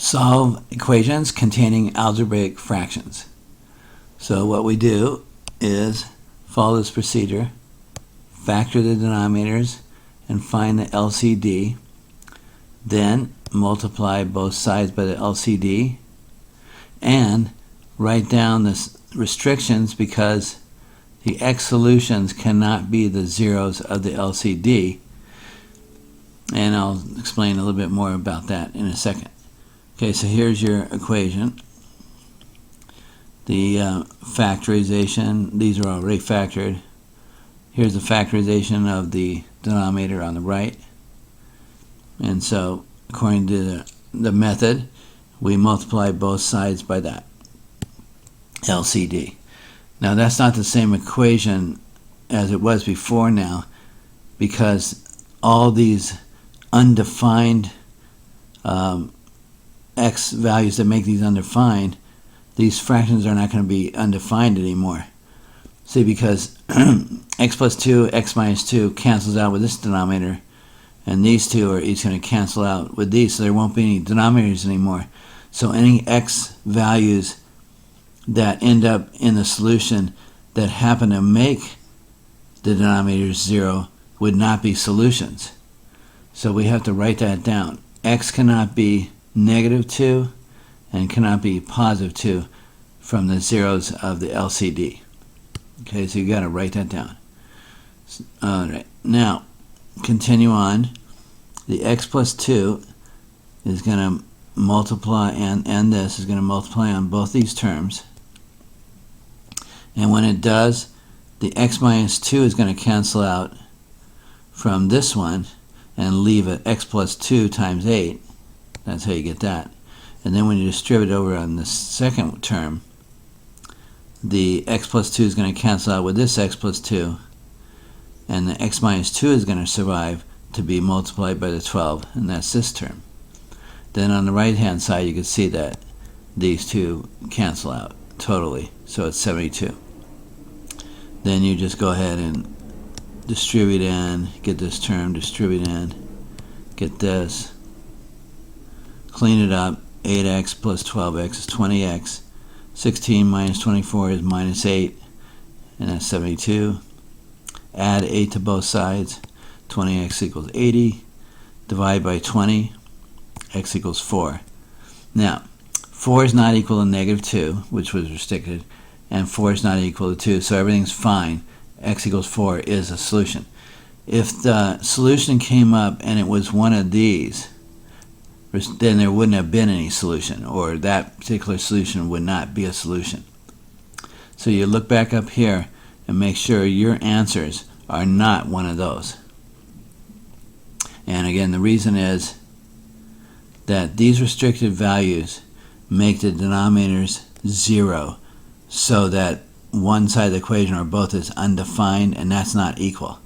Solve equations containing algebraic fractions. So what we do is follow this procedure, factor the denominators and find the LCD, then multiply both sides by the LCD and write down the restrictions because the x solutions cannot be the zeros of the LCD, and I'll explain a little bit more about that in a second. Okay, so here's your equation. The factorization, these are already factored. Here's the factorization of the denominator on the right. And so, according to the method, we multiply both sides by that LCD. Now, that's not the same equation as it was before now, because all these undefined x values that make these undefined, these fractions are not going to be undefined anymore. See, because x plus 2, x minus 2 cancels out with this denominator, and these two are each going to cancel out with these, so there won't be any denominators anymore. So any x values that end up in the solution that happen to make the denominators 0 would not be solutions. So we have to write that down. X cannot be negative 2 and cannot be positive 2 from the zeros of the LCD. Okay, so you got to write that down. All right, now continue on. The x plus 2 is going to multiply, and this is going to multiply on both these terms. And when it does, the x minus 2 is going to cancel out from this one and leave it x plus 2 times 8. That's how you get that. And then when you distribute over on the second term, the x plus 2 is going to cancel out with this x plus 2, and the x minus 2 is going to survive to be multiplied by the 12, and that's this term. Then on the right hand side you can see that these two cancel out totally, so it's 72. Then you just go ahead and distribute in, get this term, distribute in, get this, clean it up. 8x plus 12x is 20x. 16 minus 24 is minus 8, and that's 72. Add 8 to both sides. 20x equals 80. Divide by 20. X equals 4. Now, 4 is not equal to negative 2, which was restricted, and 4 is not equal to 2, so everything's fine. X equals 4 is a solution. If the solution came up and it was one of these, then there wouldn't have been any solution, or that particular solution would not be a solution. So you look back up here and make sure your answers are not one of those. And again, the reason is that these restricted values make the denominators 0, so that one side of the equation or both is undefined, and that's not equal.